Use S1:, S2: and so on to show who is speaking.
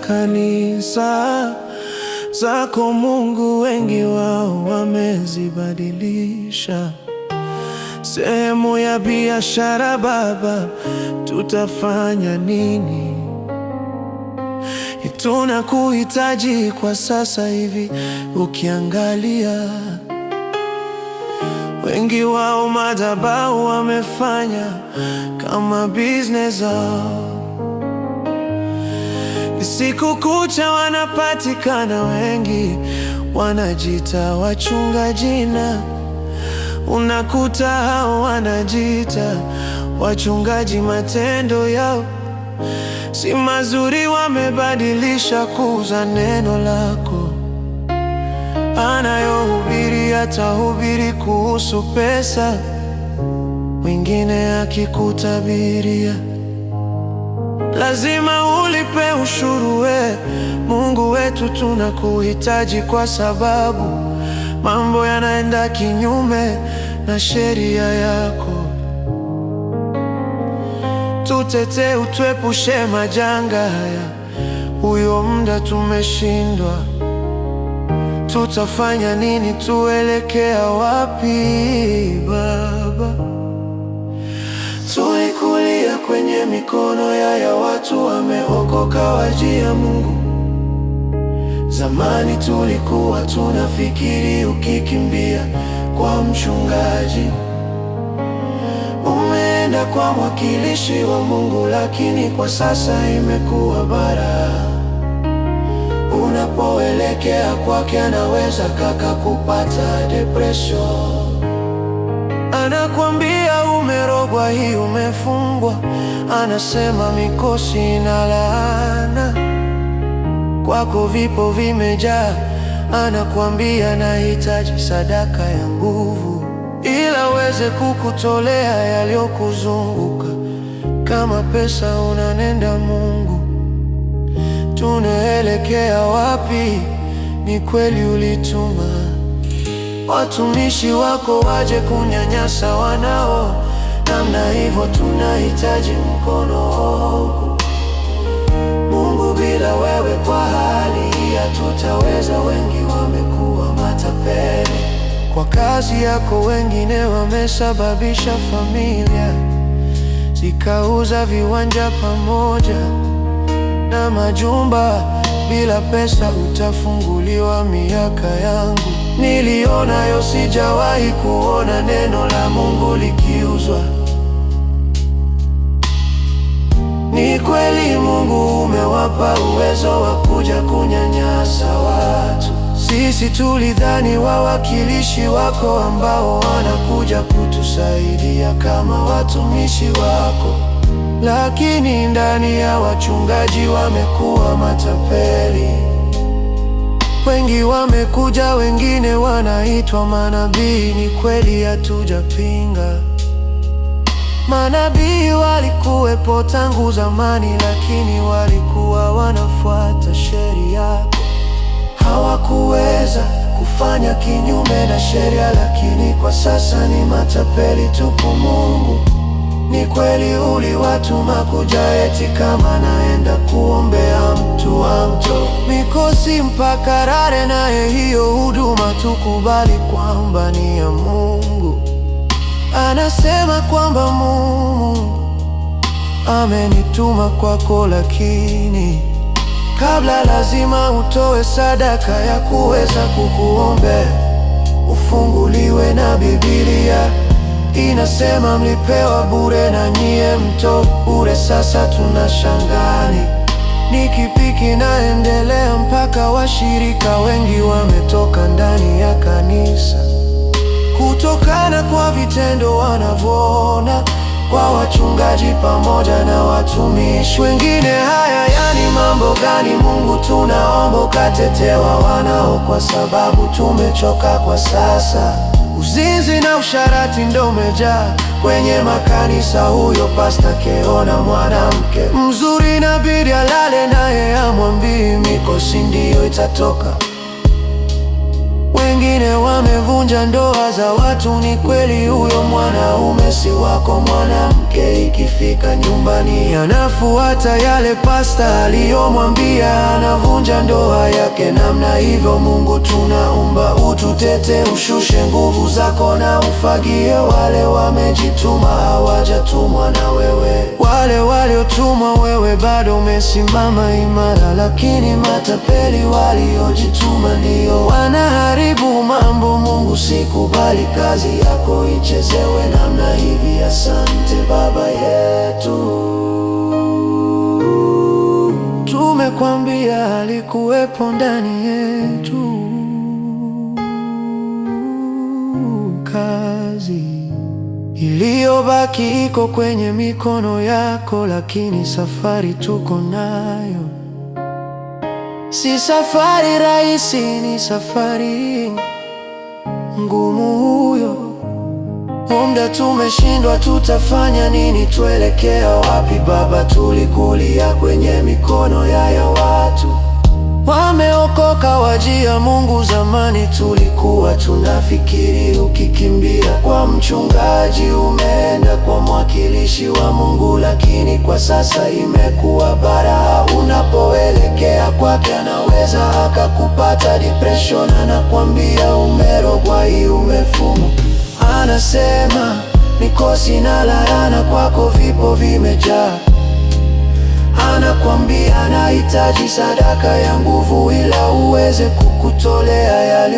S1: Kanisa zako Mungu, wengi wao wamezibadilisha sehemu ya biashara. Baba, tutafanya nini? Tunakuhitaji kwa sasa hivi. Ukiangalia wengi wao madhabahu wamefanya kama business zao. Siku kucha wanapatikana wengi, wanajiita wachungaji, na unakuta hao wanajiita wachungaji, matendo yao si mazuri. Wamebadilisha kuuza neno lako. Anayohubiri atahubiri kuhusu pesa, mwingine akikutabiria lazima ulipe ushuru. Mungu wetu, tunakuhitaji kwa sababu mambo yanaenda kinyume na sheria yako. Tutetee, utuepushe majanga haya. Huyo muda tumeshindwa, tutafanya nini? Tuelekea wapi Baba? Tulikulia kwenye mikono ya watu wameokoka wajia Mungu. Zamani tulikuwa tunafikiri ukikimbia kwa mchungaji umeenda kwa mwakilishi wa Mungu, lakini kwa sasa imekuwa bara. Unapoelekea kwake anaweza kaka kupata depression. Anakuambia umerogwa, hii umefungwa. Anasema mikosi na laana kwako vipo vimejaa. Anakuambia nahitaji sadaka ya nguvu, ila aweze kukutolea yaliyokuzunguka. Kama pesa unanenda Mungu, tunaelekea wapi? Ni kweli ulituma watumishi wako waje kunyanyasa wanao namna hivyo? Tunahitaji mkono wako Mungu, bila wewe kwa hali hii hatutaweza. Wengi wamekuwa matapeli kwa kazi yako, wengine wamesababisha familia zikauza viwanja pamoja na majumba. Bila pesa utafunguliwa miaka yangu nilionayo, sijawahi kuona neno la Mungu likiuzwa. Ni kweli Mungu umewapa uwezo wa kuja kunyanyasa watu. Sisi tulidhani wawakilishi wako ambao wanakuja kutusaidia kama watumishi wako, lakini ndani ya wachungaji wamekuwa matapeli. Wengi wamekuja, wengine wanaitwa manabii. Ni kweli hatujapinga, manabii walikuwepo tangu zamani, lakini walikuwa wanafuata sheria yako. Hawakuweza kufanya kinyume na sheria, lakini kwa sasa ni matapeli tupu. Mungu, ni kweli uliwatuma kuja eti kama naenda kuombea mtu wa mto mikosi mpaka Rare, naye hiyo huduma tukubali kwamba ni ya Mungu. Anasema kwamba Mungu amenituma kwako, lakini kabla lazima utoe sadaka ya kuweza kukuombea ufunguliwe. Na Biblia inasema mlipewa bure na nyie mto bure. Sasa tunashangani ni kipi kinaendelea mpaka washirika wengi wametoka ndani ya kanisa kutokana kwa vitendo wanavyoona kwa wachungaji pamoja na watumishi wengine. Haya yani mambo gani? Mungu, tunaomba ukatetewa wanao, kwa sababu tumechoka kwa sasa. Uzinzi na usharati ndo umejaa kwenye makanisa. Huyo pasta keona mwanamke mzuri inabidi alale naye, amwambii mikosi ndiyo itatoka. wengine wamevunja ndoa za watu. Ni kweli huyo mwanaume si wako mwanamke, ikifika nyumbani anafuata yale pasta aliyomwambia, anavunja ndoa yake namna hivyo. Mungu tunaomba ututete, ushushe nguvu zako na ufagie wale wamejituma, hawajatumwa na wewe. Wale waliotumwa wewe bado umesimama imara, lakini matapeli waliojituma ndio wanaharibu mambo. Mungu sikubali kazi yako ichezewe namna hivi. Asante Baba yetu, tumekwambia alikuwepo ndani yetu. Kazi iliyobaki iko kwenye mikono yako, lakini safari tuko nayo. Si safari rahisi, ni safari ngumu huyo. Muda tumeshindwa, tutafanya nini? Tuelekea wapi Baba? Tulikulia kwenye mikono ya watu wameokoka, wajia Mungu. Zamani tulikuwa tunafikiri ukikimbia kwa mchungaji umeenda kwa mwakilishi wa Mungu, lakini kwa sasa imekuwa bara. Unapoelekea kwake anaweza akakupata depression, anakwambia umerogwa, hii umefungwa. Anasema mikosi na laana kwako vipo vimejaa. Anakwambia anahitaji sadaka ya nguvu, ila uweze kukutolea yale